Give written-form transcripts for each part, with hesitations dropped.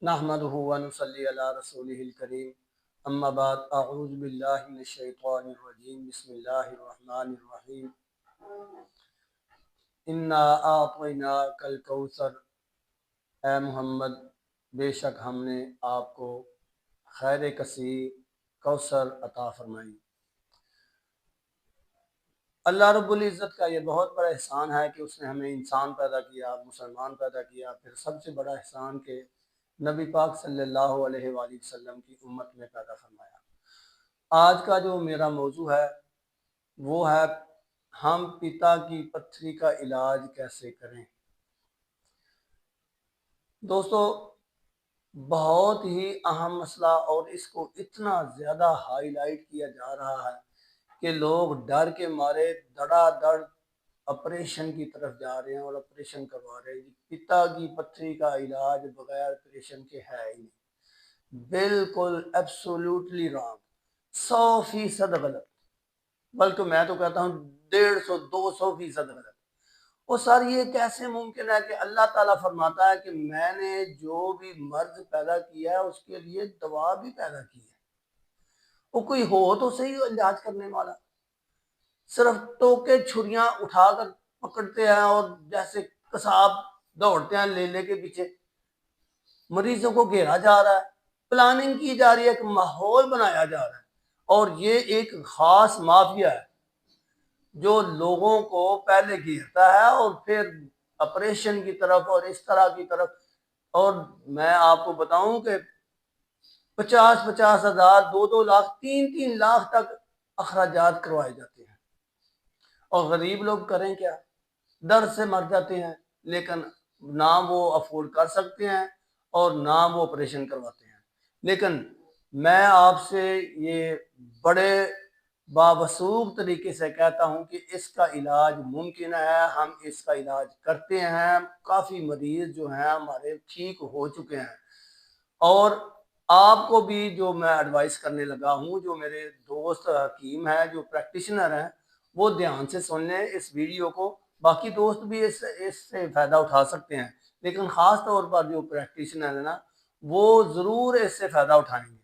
نحمدہ و نصلی علی رسولہ الکریم اما بعد اعوذ باللہ من الشیطان الرجیم بسم اللہ الرحمن الرحیم انا اعطیناک الکوثر، اے محمد بے شک ہم نے آپ کو خیر کثیر کوثر عطا فرمائی۔ اللہ رب العزت کا یہ بہت بڑا احسان ہے کہ اس نے ہمیں انسان پیدا کیا، مسلمان پیدا کیا، پھر سب سے بڑا احسان کہ نبی پاک صلی اللہ علیہ وآلہ وسلم کی امت میں پیدا فرمایا۔ آج کا جو میرا موضوع ہے وہ ہے ہم پتا کی پتھری کا علاج کیسے کریں۔ دوستو، بہت ہی اہم مسئلہ، اور اس کو اتنا زیادہ ہائی لائٹ کیا جا رہا ہے کہ لوگ ڈر کے مارے دڑا دڑ آپریشن کی طرف جا رہے ہیں اور آپریشن کروا رہے ہیں۔ پتا کی پتھری کا علاج بغیر آپریشن کے ہے ہی نہیں، بالکل ایبسولوٹلی رانگ، 100% غلط، بلکہ میں تو کہتا ہوں 150-200% غلط۔ اور سر یہ کیسے ممکن ہے کہ اللہ تعالیٰ فرماتا ہے کہ میں نے جو بھی مرض پیدا کیا ہے اس کے لیے دوا بھی پیدا کی ہے۔ وہ کوئی ہو تو صحیح علاج کرنے والا، صرف ٹوکے چھریاں اٹھا کر پکڑتے ہیں اور جیسے قصاب دوڑتے ہیں لے لے کے پیچھے، مریضوں کو گھیرا جا رہا ہے، پلاننگ کی جا رہی ہے، ایک ماحول بنایا جا رہا ہے، اور یہ ایک خاص مافیا ہے جو لوگوں کو پہلے گھیرتا ہے اور پھر آپریشن کی طرف اور اس طرح کی طرف۔ اور میں آپ کو بتاؤں کہ 50,000 2 لاکھ 3 لاکھ تک اخراجات کروائے جاتے ہیں، اور غریب لوگ کریں کیا؟ درد سے مر جاتے ہیں، لیکن نہ وہ افورڈ کر سکتے ہیں اور نہ وہ آپریشن کرواتے ہیں۔ لیکن میں آپ سے یہ بڑے باوثوق طریقے سے کہتا ہوں کہ اس کا علاج ممکن ہے، ہم اس کا علاج کرتے ہیں، کافی مریض جو ہیں ہمارے ٹھیک ہو چکے ہیں۔ اور آپ کو بھی جو میں ایڈوائس کرنے لگا ہوں، جو میرے دوست حکیم ہیں، جو پریکٹیشنر ہیں، وہ دھیان سے سن لیں اس ویڈیو کو۔ باقی دوست بھی اس سے فائدہ اٹھا سکتے ہیں، لیکن خاص طور پر جو پریکٹیشنر ہیں نا، وہ ضرور اس سے فائدہ اٹھائیں گے۔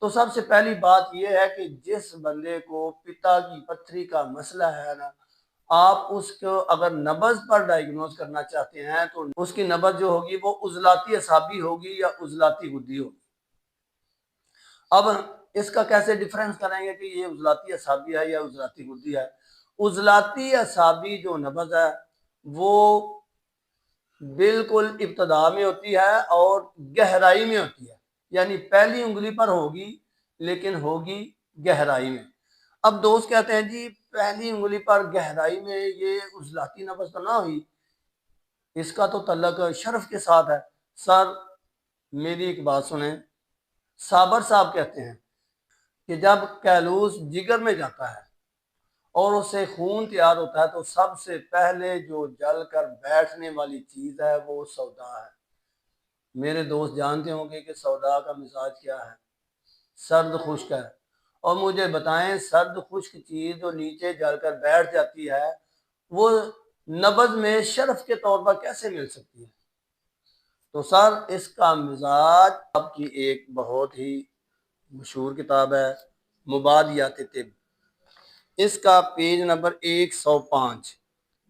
تو سب سے پہلی بات یہ ہے کہ جس بندے کو پتا کی پتھری کا مسئلہ ہے نا، آپ اس کو اگر نبض پر ڈائیگنوز کرنا چاہتے ہیں تو اس کی نبض جو ہوگی وہ عضلاتی اعصابی ہوگی یا عضلاتی غدی ہوگی۔ اب اس کا کیسے ڈیفرنس کریں گے کہ یہ عضلاتی اعصابی ہے یا عضلاتی غدی ہے؟ عضلاتی اعصابی جو نبض ہے وہ بالکل ابتدا میں ہوتی ہے اور گہرائی میں ہوتی ہے، یعنی پہلی انگلی پر ہوگی لیکن ہوگی گہرائی میں۔ اب دوست کہتے ہیں جی پہلی انگلی پر گہرائی میں یہ عضلاتی نبض تو نہ ہوئی، اس کا تو تعلق شرف کے ساتھ ہے۔ سر میری ایک بات سنیں، صابر صاحب کہتے ہیں کہ جب کیلوس جگر میں جاتا ہے اور اس سے خون تیار ہوتا ہے تو سب سے پہلے جو جل کر بیٹھنے والی چیز ہے وہ سودا ہے۔ میرے دوست جانتے ہوں گے کہ سودا کا مزاج کیا ہے، سرد خشک ہے۔ اور مجھے بتائیں سرد خشک چیز جو نیچے جل کر بیٹھ جاتی ہے وہ نبض میں شرف کے طور پر کیسے مل سکتی ہے؟ تو سر اس کا مزاج آپ کی ایک بہت ہی مشہور کتاب ہے مبادیات طب، اس کا پیج نمبر 105،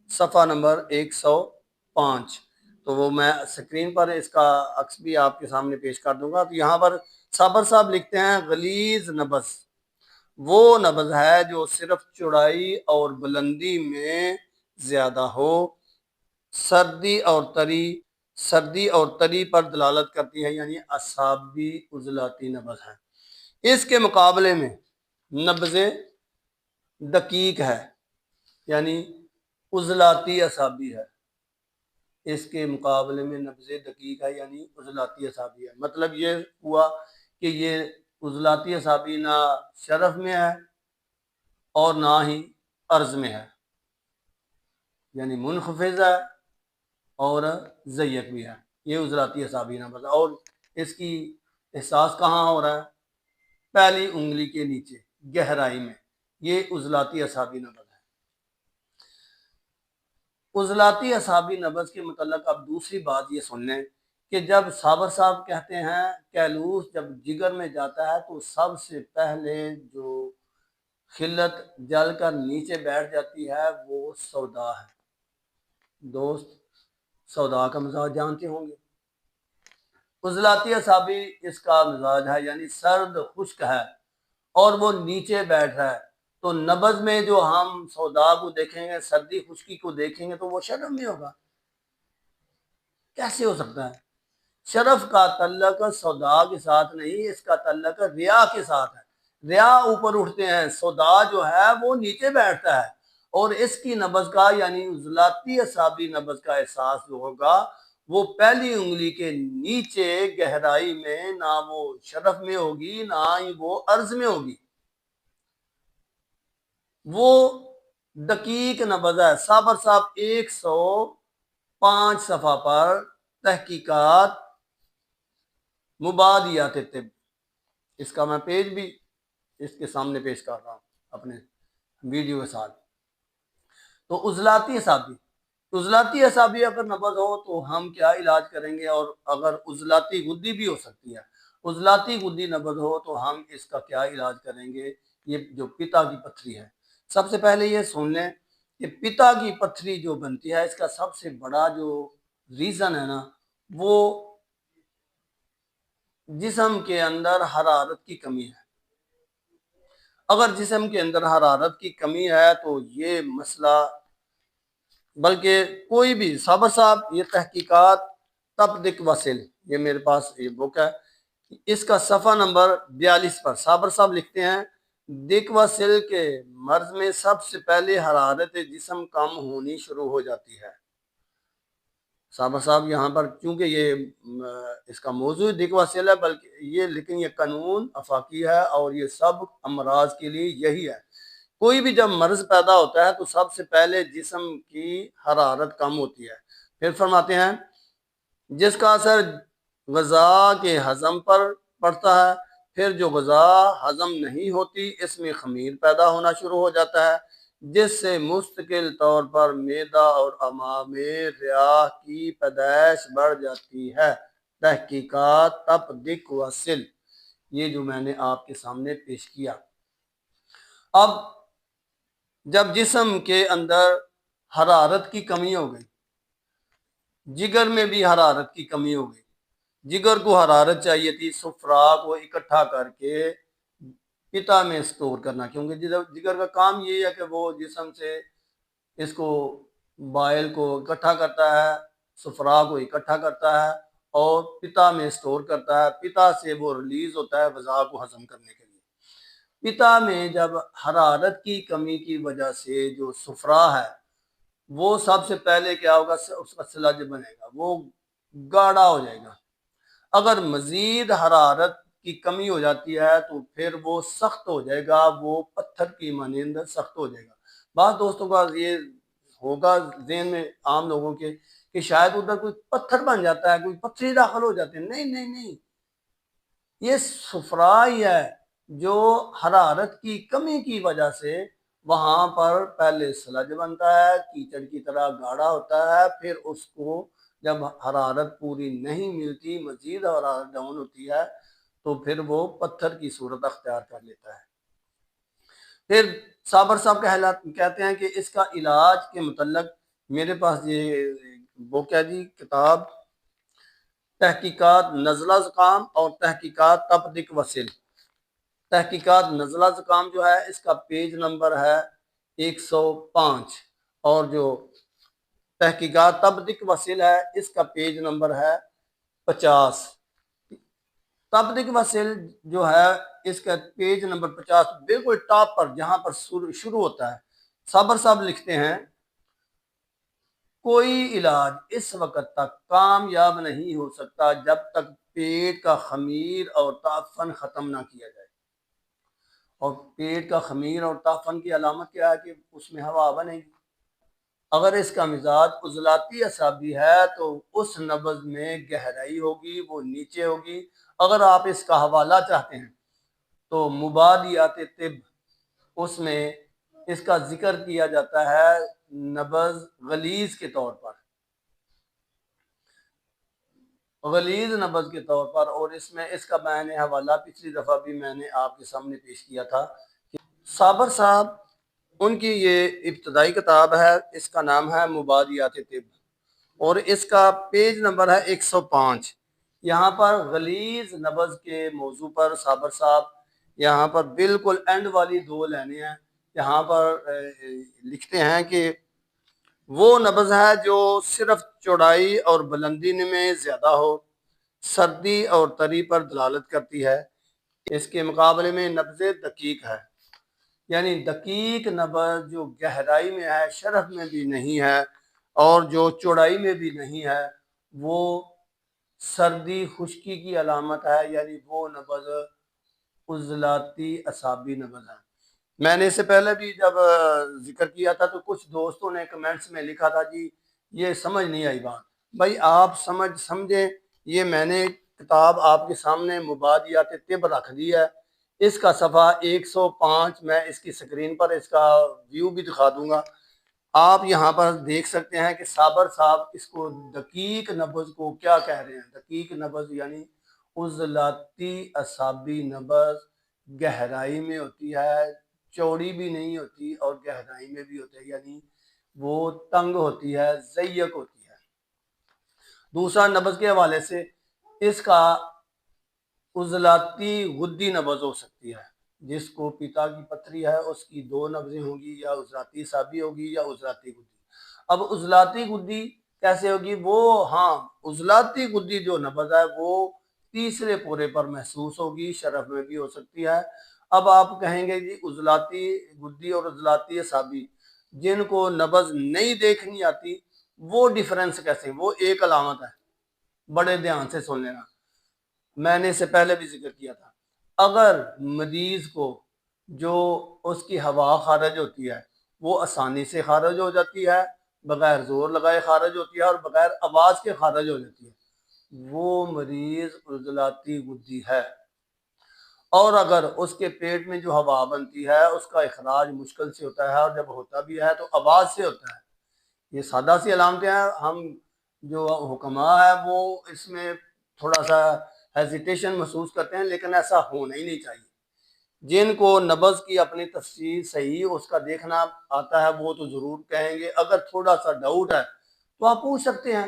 صفحہ نمبر 105، تو وہ میں سکرین پر اس کا عکس بھی آپ کے سامنے پیش کر دوں گا۔ تو یہاں پر صابر صاحب لکھتے ہیں غلیظ نبض وہ نبض ہے جو صرف چوڑائی اور بلندی میں زیادہ ہو، سردی اور تری پر دلالت کرتی ہے، یعنی اعصابی عضلاتی نبض ہے۔ اس کے مقابلے میں نبض دقیق ہے، یعنی عضلاتی اعصابی ہے۔ اس کے مقابلے میں نبض دقیق ہے یعنی عضلاتی اعصابی ہے۔ مطلب یہ ہوا کہ یہ عضلاتی اعصابی نہ شرف میں ہے اور نہ ہی عرض میں ہے، یعنی منخفض ہے اور ضیق بھی ہے۔ یہ عضلاتی اعصابی نبض ہے، اور اس کی احساس کہاں ہو رہا ہے؟ پہلی انگلی کے نیچے گہرائی میں، یہ عضلاتی اعصابی نبض ہے۔ عضلاتی اعصابی نبض کے متعلق اب دوسری بات یہ سن لیں کہ جب صابر صاحب کہتے ہیں کیلوس جب جگر میں جاتا ہے تو سب سے پہلے جو خلت جل کر نیچے بیٹھ جاتی ہے وہ سودا ہے۔ دوست سودا کا مزاج جانتے ہوں گے، عضلاتی اعصابی اس کا مزاج ہے، یعنی سرد خشک ہے اور وہ نیچے بیٹھ رہا ہے۔ تو نبض میں جو ہم سودا کو دیکھیں گے، سردی خشکی کو دیکھیں گے تو وہ شرف میں ہوگا، کیسے ہو سکتا ہے؟ شرف کا تعلق سودا کے ساتھ نہیں، اس کا تعلق ریا کے ساتھ ہے۔ ریا اوپر اٹھتے ہیں، سودا جو ہے وہ نیچے بیٹھتا ہے، اور اس کی نبض کا یعنی عضلاتی اعصابی نبض کا احساس جو ہوگا وہ پہلی انگلی کے نیچے گہرائی میں، نہ وہ شرف میں ہوگی نہ ہی وہ عرض میں ہوگی، وہ دقیق نبض ہے۔ صابر صاحب 105 صفحہ پر تحقیقات مبادیات طب، اس کا میں پیج بھی اس کے سامنے پیش کر رہا ہوں اپنے ویڈیو کے ساتھ۔ تو عضلاتی اعصابی اگر نبض ہو تو ہم کیا علاج کریں گے، اور اگر عضلاتی غدی بھی ہو سکتی ہے، عضلاتی غدی نبض ہو تو ہم اس کا کیا علاج کریں گے؟ یہ جو پتا کی پتھری ہے، سب سے پہلے یہ سن لیں کہ پتا کی پتھری جو بنتی ہے اس کا سب سے بڑا جو ریزن ہے نا، وہ جسم کے اندر حرارت کی کمی ہے۔ اگر جسم کے اندر حرارت کی کمی ہے تو یہ مسئلہ، بلکہ کوئی بھی، صابر صاحب یہ تحقیقات تپدق وصل، یہ میرے پاس یہ بک ہے، اس کا صفحہ نمبر 42 پر صابر صاحب لکھتے ہیں دق وصل کے مرض میں سب سے پہلے حرارت جسم کم ہونی شروع ہو جاتی ہے۔ صابر صاحب یہاں پر چونکہ یہ اس کا موضوع دق وصل ہے، بلکہ یہ لیکن یہ قانون افاقی ہے اور یہ سب امراض کے لیے یہی ہے۔ کوئی بھی جب مرض پیدا ہوتا ہے تو سب سے پہلے جسم کی حرارت کم ہوتی ہے۔ پھر فرماتے ہیں جس کا اثر غذا کے ہضم پر پڑتا ہے، پھر جو غذا ہضم نہیں ہوتی اس میں خمیر پیدا ہونا شروع ہو جاتا ہے، جس سے مستقل طور پر معدہ اور امعاء میں ریاح کی پیدائش بڑھ جاتی ہے۔ تحقیقات تپدق وصل، یہ جو میں نے آپ کے سامنے پیش کیا۔ اب جب جسم کے اندر حرارت کی کمی ہو گئی، جگر میں بھی حرارت کی کمی ہو گئی، جگر کو حرارت چاہیے تھی صفرا کو اکٹھا کر کے پتا میں اسٹور کرنا، کیونکہ جگر کا کام یہ ہے کہ وہ جسم سے اس کو بائل کو اکٹھا کرتا ہے، صفرا کو اکٹھا کرتا ہے اور پتا میں اسٹور کرتا ہے، پتا سے وہ ریلیز ہوتا ہے غذا کو ہضم کرنے کے لیے۔ پتا میں جب حرارت کی کمی کی وجہ سے جو صفرا ہے وہ سب سے پہلے کیا ہوگا، اس کا سلج بنے گا، وہ گاڑھا ہو جائے گا۔ اگر مزید حرارت کی کمی ہو جاتی ہے تو پھر وہ سخت ہو جائے گا، وہ پتھر کی مانند سخت ہو جائے گا۔ بعض دوستوں کا یہ ہوگا ذہن میں عام لوگوں کے کہ شاید ادھر کوئی پتھر بن جاتا ہے، کوئی پتھری داخل ہو جاتے ہیں۔ نہیں، یہ صفرا ہی ہے جو حرارت کی کمی کی وجہ سے وہاں پر پہلے سلج بنتا ہے، کیچڑ کی طرح گاڑھا ہوتا ہے، پھر اس کو جب حرارت پوری نہیں ملتی، مزید حرارت ڈاؤن ہوتی ہے تو پھر وہ پتھر کی صورت اختیار کر لیتا ہے۔ پھر صابر صاحب کہتے ہیں کہ اس کا علاج کے متعلق میرے پاس یہ بک ہے جی، کتاب تحقیقات نزلہ زکام اور تحقیقات تپدق وصل۔ تحقیقات نزلہ زکام جو ہے اس کا پیج نمبر ہے 105، اور جو تحقیقات تپدق وصل ہے اس کا پیج نمبر ہے 50۔ تپدق وصل جو ہے اس کا پیج نمبر 50 بالکل ٹاپ پر جہاں پر شروع ہوتا ہے، صابر صاحب لکھتے ہیں کوئی علاج اس وقت تک کامیاب نہیں ہو سکتا جب تک پیٹ کا خمیر اور تعفن ختم نہ کیا جائے۔ اور پیٹ کا خمیر اور تعفن کی علامت کیا ہے کہ اس میں ہوا بنے گی۔ اگر اس کا مزاج عضلاتی اعصابی ہے تو اس نبض میں گہرائی ہوگی، وہ نیچے ہوگی۔ اگر آپ اس کا حوالہ چاہتے ہیں تو مبادیات طب، اس میں اس کا ذکر کیا جاتا ہے نبض غلیظ کے طور پر۔ غلیظ نبض کے طور پر، اور اس میں اس کا میں نے حوالہ پچھلی دفعہ بھی میں نے آپ کے سامنے پیش کیا تھا کہ صابر صاحب ان کی یہ ابتدائی کتاب ہے، اس کا نام ہے مبادیات طب، اور اس کا پیج نمبر ہے 105۔ یہاں پر غلیظ نبض کے موضوع پر صابر صاحب یہاں پر بالکل اینڈ والی دو لائنیں ہیں، یہاں پر لکھتے ہیں کہ وہ نبض ہے جو صرف چوڑائی اور بلندی میں زیادہ ہو، سردی اور تری پر دلالت کرتی ہے، اس کے مقابلے میں نبض دقیق ہے، یعنی دقیق نبض جو گہرائی میں ہے، شرح میں بھی نہیں ہے اور جو چوڑائی میں بھی نہیں ہے، وہ سردی خشکی کی علامت ہے، یعنی وہ نبض عضلاتی اعصابی نبض ہے۔ میں نے اس سے پہلے بھی جب ذکر کیا تھا تو کچھ دوستوں نے کمنٹس میں لکھا تھا جی یہ سمجھ نہیں آئی بات۔ بھائی آپ سمجھیں، یہ میں نے کتاب آپ کے سامنے مبادیات طب رکھ دی ہے، اس کا صفحہ 105، میں اس کی سکرین پر اس کا ویو بھی دکھا دوں گا، آپ یہاں پر دیکھ سکتے ہیں کہ صابر صاحب اس کو دقیق نبض کو کیا کہہ رہے ہیں۔ دقیق نبض یعنی عضلاتی اعصابی نبض گہرائی میں ہوتی ہے، چوڑی بھی نہیں ہوتی اور گہرائی میں بھی ہوتی ہے، یعنی وہ تنگ ہوتی ہے، ضیق ہوتی ہے۔ دوسرا نبض کے حوالے سے اس کا عضلاتی غدی نبض ہو سکتی ہے، جس کو پیتا کی پتھری ہے اس کی دو نبضیں ہوں گی، یا عضلاتی اعصابی ہوگی یا عضلاتی غدی۔ اب عضلاتی غدی کیسے ہوگی؟ وہ عضلاتی غدی جو نبض ہے وہ تیسرے پورے پر محسوس ہوگی، شرف میں بھی ہو سکتی ہے۔ اب آپ کہیں گے جی عضلاتی غدی اور عضلاتی اعصابی جن کو نبض نہیں دیکھنی آتی وہ ڈیفرنس کیسے؟ وہ ایک علامت ہے، بڑے دھیان سے سن لینا، میں نے اس سے پہلے بھی ذکر کیا تھا۔ اگر مریض کو جو اس کی ہوا خارج ہوتی ہے وہ آسانی سے خارج ہو جاتی ہے، بغیر زور لگائے خارج ہوتی ہے اور بغیر آواز کے خارج ہو جاتی ہے، وہ مریض عضلاتی غدی ہے۔ اور اگر اس کے پیٹ میں جو ہوا بنتی ہے اس کا اخراج مشکل سے ہوتا ہے، اور جب ہوتا بھی ہے تو آواز سے ہوتا ہے، یہ سادہ سی علامتیں ہیں۔ ہم جو حکماء ہے وہ اس میں تھوڑا سا ہیزیٹیشن محسوس کرتے ہیں، لیکن ایسا ہونا ہی نہیں چاہیے۔ جن کو نبض کی اپنی تفسیر صحیح اس کا دیکھنا آتا ہے وہ تو ضرور کہیں گے، اگر تھوڑا سا ڈاؤٹ ہے تو آپ پوچھ سکتے ہیں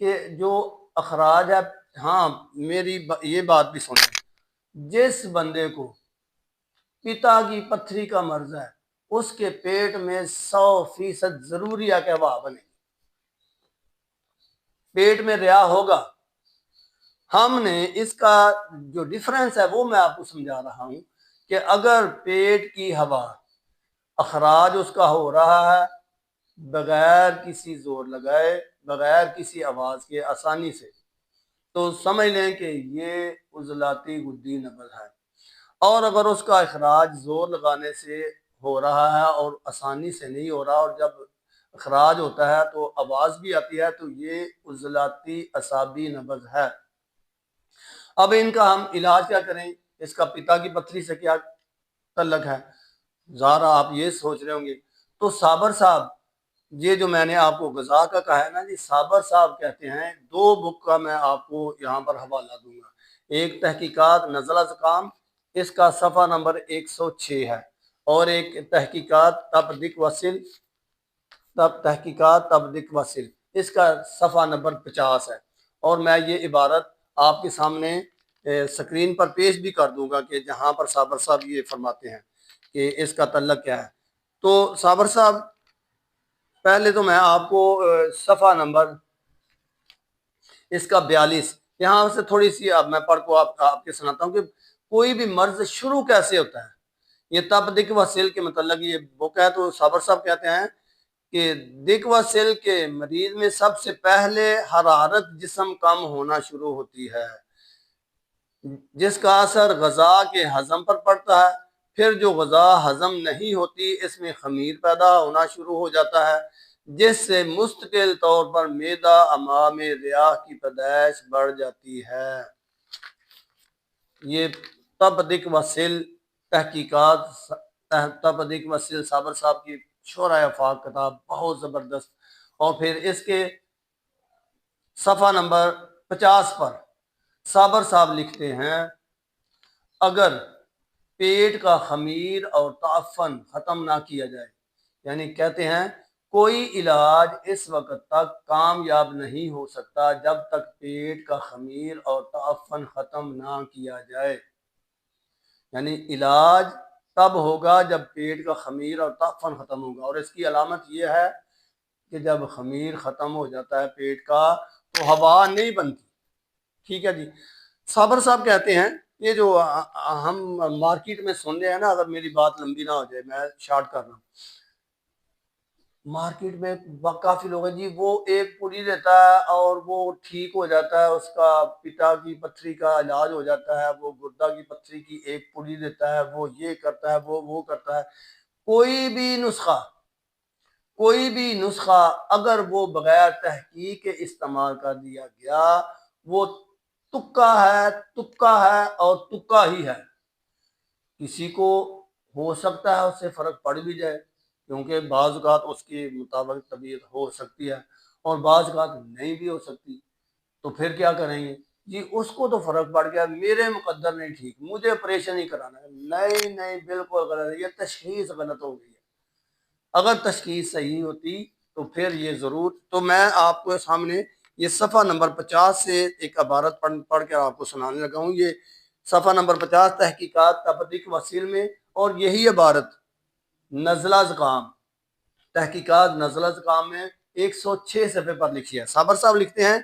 کہ جو اخراج ہے، ہاں میری یہ بات بھی سنیں، جس بندے کو پتا کی پتھری کا مرض ہے اس کے پیٹ میں 100% ضروری ہے کہ ہوا بنے، پیٹ میں ریا ہوگا۔ ہم نے اس کا جو ڈیفرنس ہے وہ میں آپ کو سمجھا رہا ہوں کہ اگر پیٹ کی ہوا اخراج اس کا ہو رہا ہے بغیر کسی زور لگائے، بغیر کسی آواز کے، آسانی سے، تو سمجھ لیں کہ یہ عضلاتی غدی نبض ہے۔ اور اگر اس کا اخراج زور لگانے سے ہو رہا ہے اور آسانی سے نہیں ہو رہا، اور جب اخراج ہوتا ہے تو آواز بھی آتی ہے، تو یہ عضلاتی اعصابی نبض ہے۔ اب ان کا ہم علاج کیا کریں؟ اس کا پتا کی پتھری سے کیا تعلق ہے؟ ذرا آپ یہ سوچ رہے ہوں گے۔ تو صابر صاحب، یہ جو میں نے آپ کو غذا کا کہا ہے نا جی، صابر صاحب کہتے ہیں، دو بک کا میں آپ کو یہاں پر حوالہ دوں گا۔ ایک تحقیقات نزلہ زکام، اس کا صفحہ نمبر 106 ہے، اور ایک تحقیقات تبدیق وصل، اس کا صفحہ نمبر 50 ہے، اور میں یہ عبارت آپ کے سامنے سکرین پر پیش بھی کر دوں گا کہ جہاں پر صابر صاحب یہ فرماتے ہیں کہ اس کا تعلق کیا ہے۔ تو صابر صاحب پہلے تو میں آپ کو صفحہ نمبر اس کا 42 یہاں سے تھوڑی سی اب میں پڑھ کو آپ کے سناتا ہوں کہ کوئی بھی مرض شروع کیسے ہوتا ہے۔ یہ تب دک و سل کے متعلق یہ بک ہے، تو صابر صاحب کہتے ہیں کہ دک و سل کے مریض میں سب سے پہلے حرارت جسم کم ہونا شروع ہوتی ہے، جس کا اثر غذا کے ہضم پر پڑتا ہے۔ پھر جو غذا ہضم نہیں ہوتی اس میں خمیر پیدا ہونا شروع ہو جاتا ہے، جس سے مستقل طور پر معدہ امعاء میں ریاح کی پیدائش بڑھ جاتی ہے۔ یہ تبدیق وصل تحقیقات تبدیق وصل صابر صاحب کی شورائے آفاق کتاب، بہت زبردست۔ اور پھر اس کے صفحہ نمبر 50 پر صابر صاحب لکھتے ہیں اگر پیٹ کا خمیر اور تعفن ختم نہ کیا جائے، یعنی کہتے ہیں کوئی علاج اس وقت تک کامیاب نہیں ہو سکتا جب تک پیٹ کا خمیر اور تعفن ختم نہ کیا جائے، یعنی علاج تب ہوگا جب پیٹ کا خمیر اور تعفن ختم ہوگا، اور اس کی علامت یہ ہے کہ جب خمیر ختم ہو جاتا ہے پیٹ کا تو ہوا نہیں بنتی۔ ٹھیک ہے جی۔ صابر صاحب کہتے ہیں یہ جو ہم مارکیٹ میں سن رہے ہیں نا، اگر میری بات لمبی نہ ہو جائے میں شارٹ کر رہا ہوں، مارکیٹ میں کافی لوگ ہیں جی، وہ ایک پوری دیتا ہے اور وہ ٹھیک ہو جاتا ہے، اس کا پتا کی پتھری کا علاج ہو جاتا ہے، وہ گردہ کی پتھری کی ایک پوری دیتا ہے، وہ یہ کرتا ہے، وہ کرتا ہے۔ کوئی بھی نسخہ اگر وہ بغیر تحقیق کے استعمال کر دیا گیا وہ تکا ہے اور تکا ہی ہے۔ کسی کو ہو سکتا ہے اس سے فرق پڑ بھی جائے، کیونکہ بعض اوقات اس کے مطابق طبیعت ہو سکتی ہے اور بعض اوقات نہیں بھی ہو سکتی، تو پھر کیا کریں گے جی؟ اس کو تو فرق پڑ گیا، میرے مقدر نہیں ٹھیک، مجھے آپریشن ہی کرانا ہے۔ نہیں بالکل غلط ہے، یہ تشخیص غلط ہو گئی ہے۔ اگر تشخیص صحیح ہوتی تو پھر یہ ضرور، تو میں آپ کو سامنے یہ صفحہ نمبر 50 سے ایک عبارت پڑھ کے آپ کو سنانے لگا ہوں۔ یہ صفحہ نمبر 50 تحقیقات تبدیق وسیل میں، اور یہی عبارت نزلہ زکام، تحقیقات نزلہ زکام میں 106 صفحے پر لکھی ہے۔ صابر صاحب لکھتے ہیں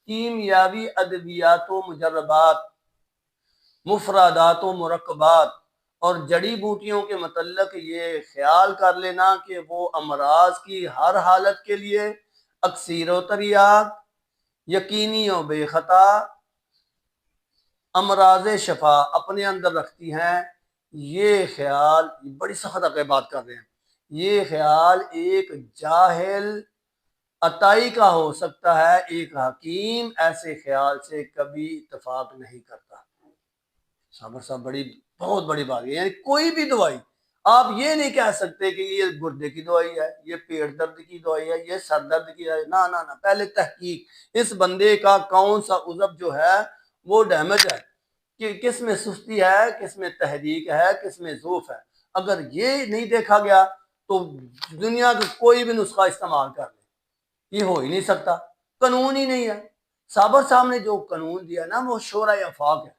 کیمیاوی ادویات و مجربات، مفردات و مرکبات اور جڑی بوٹیوں کے متعلق یہ خیال کر لینا کہ وہ امراض کی ہر حالت کے لیے اکسیر و تریاق، یقینی و بے خطا امراض شفا اپنے اندر رکھتی ہیں۔ یہ خیال بڑی سخت بات کر رہے ہیں، یہ خیال ایک جاہل عطائی کا ہو سکتا ہے، ایک حکیم ایسے خیال سے کبھی اتفاق نہیں کرتا۔ صابر صاحب بہت بڑی بات ہے، یعنی کوئی بھی دوائی آپ یہ نہیں کہہ سکتے کہ یہ گردے کی دوائی ہے، یہ پیٹ درد کی دوائی ہے، یہ سر درد کی دوائی، نہ پہلے تحقیق، اس بندے کا کون سا عضو جو ہے وہ ڈیمیج ہے، کہ کس میں سستی ہے، کس میں تحریک ہے، کس میں ضعف ہے۔ اگر یہ نہیں دیکھا گیا تو دنیا کا کوئی بھی نسخہ استعمال کر لے، یہ ہو ہی نہیں سکتا، قانون ہی نہیں ہے۔ صابر صاحب نے جو قانون دیا نا وہ شورى آفاق ہے۔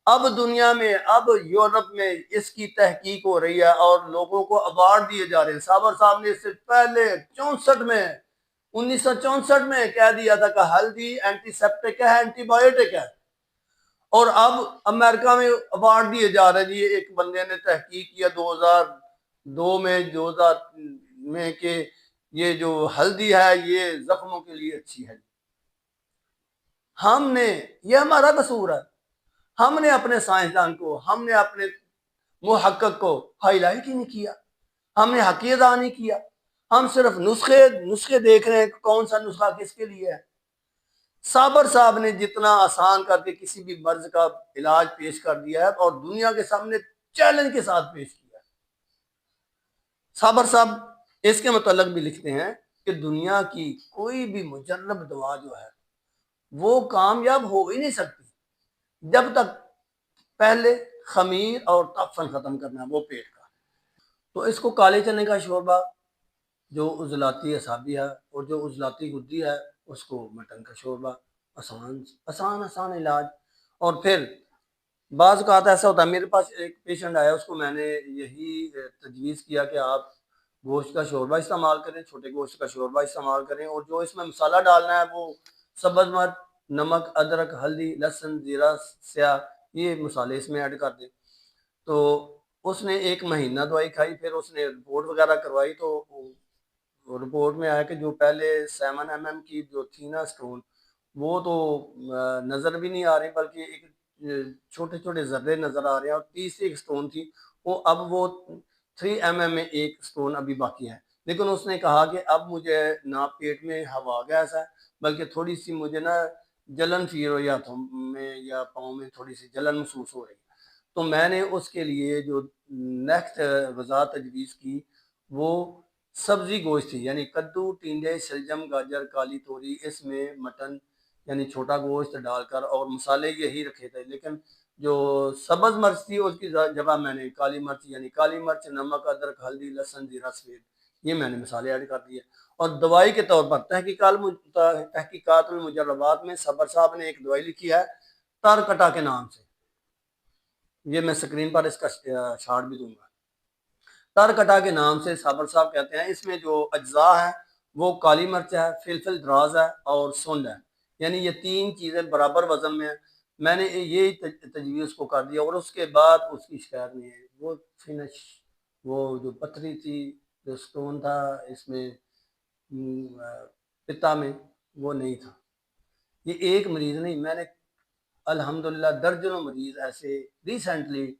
اب دنیا میں، اب یورپ میں اس کی تحقیق ہو رہی ہے اور لوگوں کو ایوارڈ دیے جا رہے ہیں۔ صابر صاحب نے اس سے پہلے 1964 میں کہہ دیا تھا کہ ہلدی اینٹی سیپٹک ہے، اینٹی بایوٹک ہے، اور اب امریکہ میں ایوارڈ دیے جا رہے ہیں۔ یہ ایک بندے نے تحقیق کیا 2002 میں کہ یہ جو ہلدی ہے یہ زخموں کے لیے اچھی ہے۔ یہ ہمارا قصور ہے، ہم نے اپنے سائنسدان کو، ہم نے اپنے محقق کو ہائی لائٹ ہی نہیں کیا، ہم نے حق ادا نہیں کیا، ہم صرف نسخے دیکھ رہے ہیں کہ کون سا نسخہ کس کے لیے ہے۔ صابر صاحب نے جتنا آسان کر کے کسی بھی مرض کا علاج پیش کر دیا ہے اور دنیا کے سامنے چیلنج کے ساتھ پیش کیا ہے۔ صابر صاحب اس کے متعلق بھی لکھتے ہیں کہ دنیا کی کوئی بھی مجرب دوا جو ہے وہ کامیاب ہو ہی نہیں سکتی جب تک پہلے خمیر اور تعفن ختم کرنا ہے، وہ پیٹ کا۔ تو اس کو کالے چنے کا شوربہ جو عضلاتی اعصابی ہے، اور جو عضلاتی گدی ہے اس کو مٹن کا شوربہ، آسان علاج۔ اور پھر بعض اوقات ایسا ہوتا ہے، میرے پاس ایک پیشنٹ آیا، اس کو میں نے یہی تجویز کیا کہ آپ گوشت کا شوربہ استعمال کریں، چھوٹے گوشت کا شوربہ استعمال کریں، اور جو اس میں مسالہ ڈالنا ہے وہ سبز مرچ، نمک، ادرک، ہلدی، لہسن، زیرہ، سیاہ، یہ مسالے اس میں ایڈ کر دیں۔ تو اس نے 1 مہینہ دوائی کھائی، پھر اس نے رپورٹ وغیرہ کروائی، تو رپورٹ میں آیا کہ جو پہلے 7 mm کی جو تھی نا سٹون، وہ تو نظر بھی نہیں آ رہی، بلکہ ایک چھوٹے ذرے نظر آ رہے ہیں، اور تیسری ایک سٹون تھی وہ 3 mm میں ایک سٹون ابھی باقی ہے۔ لیکن اس نے کہا کہ اب مجھے نہ پیٹ میں ہوا گیس ہے، بلکہ تھوڑی سی مجھے نا جلن فیل ہو، یا ہاتھوں میں یا پاؤں میں تھوڑی سی جلن محسوس ہو رہی ہے۔ تو میں نے اس کے لیے جو نیکسٹ غذا تجویز کی وہ سبزی گوشت تھی، یعنی کدو، ٹینڈے، شلجم، گاجر، کالی توری، اس میں مٹن یعنی چھوٹا گوشت ڈال کر اور مسالے یہی رکھے تھے، لیکن جو سبز مرچ تھی اس کی جگہ میں نے کالی مرچ یعنی کالی مرچ، نمک، ادرک، ہلدی، لہسن، زیرہ، سفید، یہ میں نے مسالے ایڈ کر دیے۔ اور دوائی کے طور پر تحقیقات المجربات میں صبر صاحب نے ایک دوائی لکھی ہے تارکٹا کے نام سے، یہ میں سکرین پر اس کا شارٹ بھی دوں گا۔ تارکٹا کے نام سے صابر صاحب کہتے ہیں، اس میں جو اجزاء ہیں وہ کالی مرچ ہے، فلفل دراز ہے اور سنڈ ہے، یعنی یہ تین چیزیں برابر وزن میں ہیں۔ میں نے یہ تجویز کو کر دیا اور اس کے بعد اس کی شکایت نہیں ہے۔ وہ فنش، وہ جو پتھری تھی، جو سٹون تھا اس میں پتا میں، وہ نہیں تھا۔ یہ ایک مریض نہیں، میں نے الحمدللہ درجنوں مریض ایسے ریسنٹلی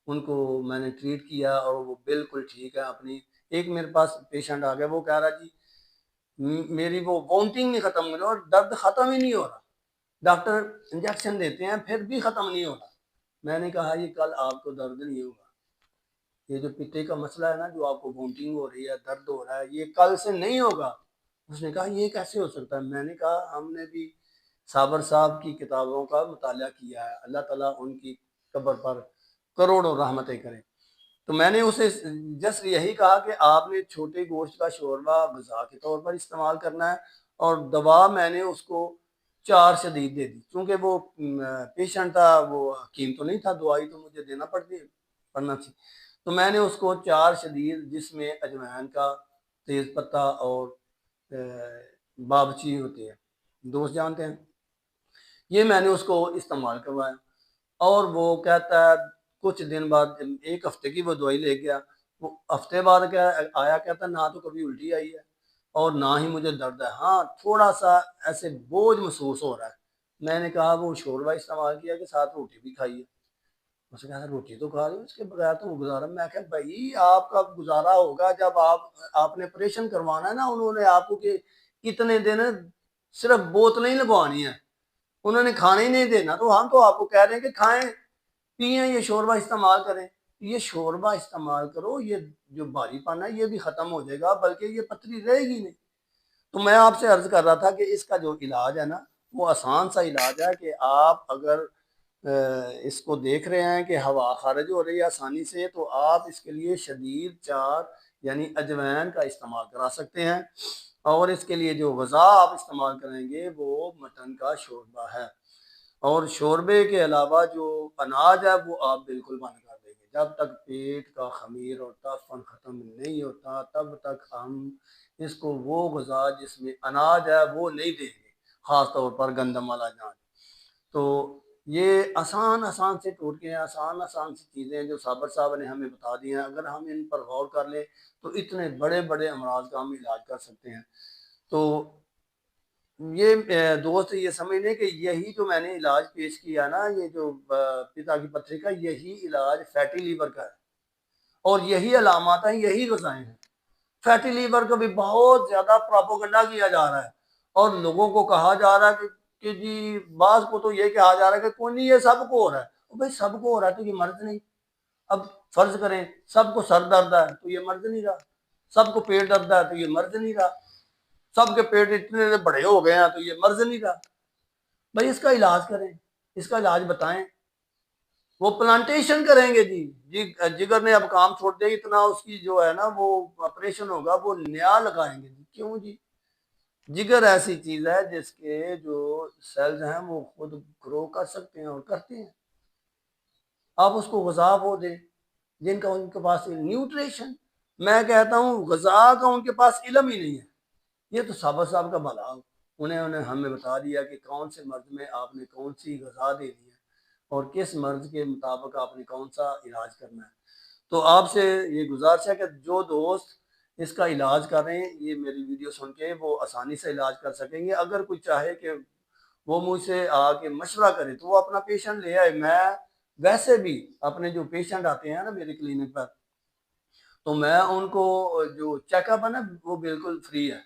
ان کو میں نے ٹریٹ کیا اور وہ بالکل ٹھیک ہے۔ اپنی ایک میرے پاس پیشنٹ آ گیا، وہ کہہ رہا جی میری وہ وانٹنگ نہیں ختم ہو رہی اور درد ختم ہی نہیں ہو رہا، ڈاکٹر انجیکشن دیتے ہیں پھر بھی ختم نہیں ہو رہا۔ میں نے کہا یہ کل آپ کو درد نہیں ہوگا، یہ جو پتے کا مسئلہ ہے نا، جو آپ کو وانٹنگ ہو رہی ہے، درد ہو رہا ہے، یہ کل سے نہیں ہوگا۔ اس نے کہا یہ کیسے ہو سکتا ہے؟ میں نے کہا ہم نے بھی صابر صاحب کی کتابوں کا مطالعہ کیا ہے، اللہ تعالیٰ ان کی قبر پر کروڑوں رحمتیں کریں۔ تو میں نے اسے جسٹ یہی کہا کہ آپ نے چھوٹے گوشت کا شوربہ غذا کے طور پر استعمال کرنا ہے، اور دوا میں نے اس کو 4 شدید دے دی، کیونکہ وہ پیشنٹ تھا، وہ حکیم تو نہیں تھا، دوائی تو مجھے دینا پڑنا تھی۔ تو میں نے اس کو 4 شدید، جس میں اجوائن کا، تیز پتہ اور بابچی ہوتی ہے، دوست جانتے ہیں، یہ میں نے اس کو استعمال کروایا۔ اور وہ کہتا ہے کچھ دن بعد، ایک ہفتے کی وہ دوائی لے گیا، وہ ہفتے بعد آیا، کہتا نہ تو کبھی الٹی آئی ہے اور نہ ہی مجھے درد ہے، ہاں تھوڑا سا ایسے بوجھ محسوس ہو رہا ہے۔ میں نے کہا وہ شوربہ استعمال کیا کہ ساتھ روٹی بھی کھائی ہے؟ اس نے کہا روٹی تو کھا رہی ہوں، اس کے بغیر تو گزارا۔ میں کہا بھائی آپ کا گزارا ہوگا جب آپ نے آپریشن کروانا ہے نا، انہوں نے آپ کو کہ اتنے دن صرف بوتلیں ہی لگوانی ہیں، انہوں نے کھانے ہی نہیں دینا، تو ہم تو آپ کو کہہ رہے ہیں کہ کھائیں پئیں، یہ شوربہ استعمال کریں۔ یہ شوربہ استعمال کرو، یہ جو بھاری پن ہے یہ بھی ختم ہو جائے گا، بلکہ یہ پتھری رہے گی نہیں۔ تو میں آپ سے عرض کر رہا تھا کہ اس کا جو علاج ہے نا، وہ آسان سا علاج ہے کہ آپ اگر اس کو دیکھ رہے ہیں کہ ہوا خارج ہو رہی ہے آسانی سے، تو آپ اس کے لیے شدید 4 یعنی اجوائن کا استعمال کرا سکتے ہیں، اور اس کے لیے جو غذا آپ استعمال کریں گے وہ مٹن کا شوربہ ہے۔ اور شوربے کے علاوہ جو اناج ہے وہ آپ بالکل بند کر دیں گے۔ جب تک پیٹ کا خمیر اور تفن ختم نہیں ہوتا تب تک ہم اس کو وہ غذا جس میں اناج ہے وہ نہیں دیں گے، خاص طور پر گندم والا اناج۔ تو یہ آسان سے ٹوٹکے ہیں، آسان سی چیزیں ہیں جو صابر صاحب نے ہمیں بتا دی ہیں، اگر ہم ان پر غور کر لیں تو اتنے بڑے بڑے امراض کا ہم علاج کر سکتے ہیں۔ تو یہ دوست یہ سمجھ لیں کہ یہی جو میں نے علاج پیش کیا نا، یہ جو پتا کی پتھری کا، یہی علاج فیٹی لیور کا ہے، اور یہی علامات ہیں، یہی غذائیں ہیں۔ فیٹی لیور کا بھی بہت زیادہ پراپوگنڈا کیا جا رہا ہے، اور لوگوں کو کہا جا رہا ہے کہ جی، بعض کو تو یہ کہا جا رہا ہے کہ کوئی نہیں، یہ سب کو ہو رہا ہے۔ بھائی سب کو ہو رہا ہے تو یہ مرض نہیں؟ اب فرض کریں سب کو سر درد ہے تو یہ مرض نہیں رہا، سب کو پیٹ درد ہے تو یہ مرض نہیں رہا، سب کے پیٹ اتنے بڑے ہو گئے ہیں تو یہ مرض نہیں رہا۔ بھائی اس کا علاج کریں، اس کا علاج بتائیں۔ وہ پلانٹیشن کریں گے جی جگر نے اب کام چھوڑ دیا، اتنا اس کی جو ہے نا وہ آپریشن ہوگا، وہ نیا لگائیں گے جی۔ کیوں جی؟ جگر ایسی چیز ہے جس کے جو سیلز ہیں وہ خود گرو کر سکتے ہیں اور کرتے ہیں۔ آپ اس کو غذا وہ دیں جن کا ان کے پاس نیوٹریشن، میں کہتا ہوں غذا کا ان کے پاس علم ہی نہیں ہے۔ یہ تو صابر صاحب کا بھلا، انہیں ہمیں بتا دیا کہ کون سے مرض میں آپ نے کون سی غذا دینی ہے اور کس مرض کے مطابق آپ نے کون سا علاج کرنا ہے۔ تو آپ سے یہ گزارش ہے کہ جو دوست اس کا علاج کر رہے ہیں، یہ میری ویڈیو سن کے وہ آسانی سے علاج کر سکیں گے۔ اگر کوئی چاہے کہ وہ مجھ سے آ کے مشورہ کرے تو وہ اپنا پیشنٹ لے آئے۔ میں ویسے بھی اپنے جو پیشنٹ آتے ہیں نا میرے کلینک پر، تو میں ان کو جو چیک اپ ہے نا وہ بالکل فری ہے۔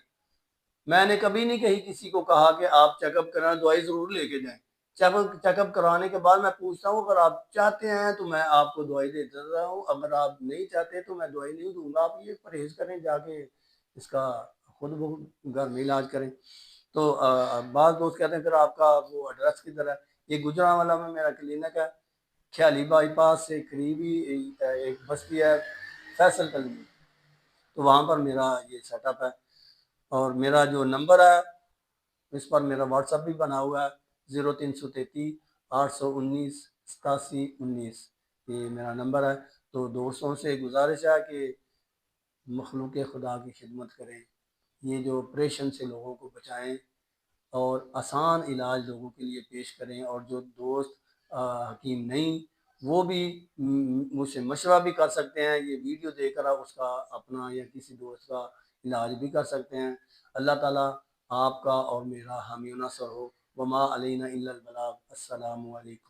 میں نے کبھی نہیں کہیں کسی کو کہا کہ آپ چیک اپ کرائیں، دوائی ضرور لے کے جائیں۔ چیک اپ کرانے کے بعد میں پوچھتا ہوں، اگر آپ چاہتے ہیں تو میں آپ کو دوائی دے دیتا ہوں، اگر آپ نہیں چاہتے تو میں دوائی نہیں دوں گا۔ آپ یہ پرہیز کریں، جا کے اس کا خود وہ گھر میں علاج کریں۔ تو بعض دوست کہتے ہیں پھر آپ کا وہ ایڈریس کدھر ہے؟ یہ گجرانوالہ میں میرا کلینک ہے، خیالی بائی پاس سے قریبی ایک بستی ہے فیصل کلینک، تو وہاں پر میرا یہ سیٹ اپ ہے۔ اور میرا جو نمبر ہے اس پر میرا واٹس ایپ بھی بنا ہوا ہے 0333 819 8719، یہ میرا نمبر ہے۔ تو دوستوں سے گزارش ہے کہ مخلوق خدا کی خدمت کریں، یہ جو آپریشن سے لوگوں کو بچائیں اور آسان علاج لوگوں کے لیے پیش کریں، اور جو دوست حکیم نہیں وہ بھی مجھ سے مشورہ بھی کر سکتے ہیں، یہ ویڈیو دیکھ کر اس کا اپنا یا کسی دوست کا علاج بھی کر سکتے ہیں۔ اللہ تعالیٰ آپ کا اور میرا حامی و ناصر ہو۔ وما علینا الا البلاغ۔ السلام علیکم۔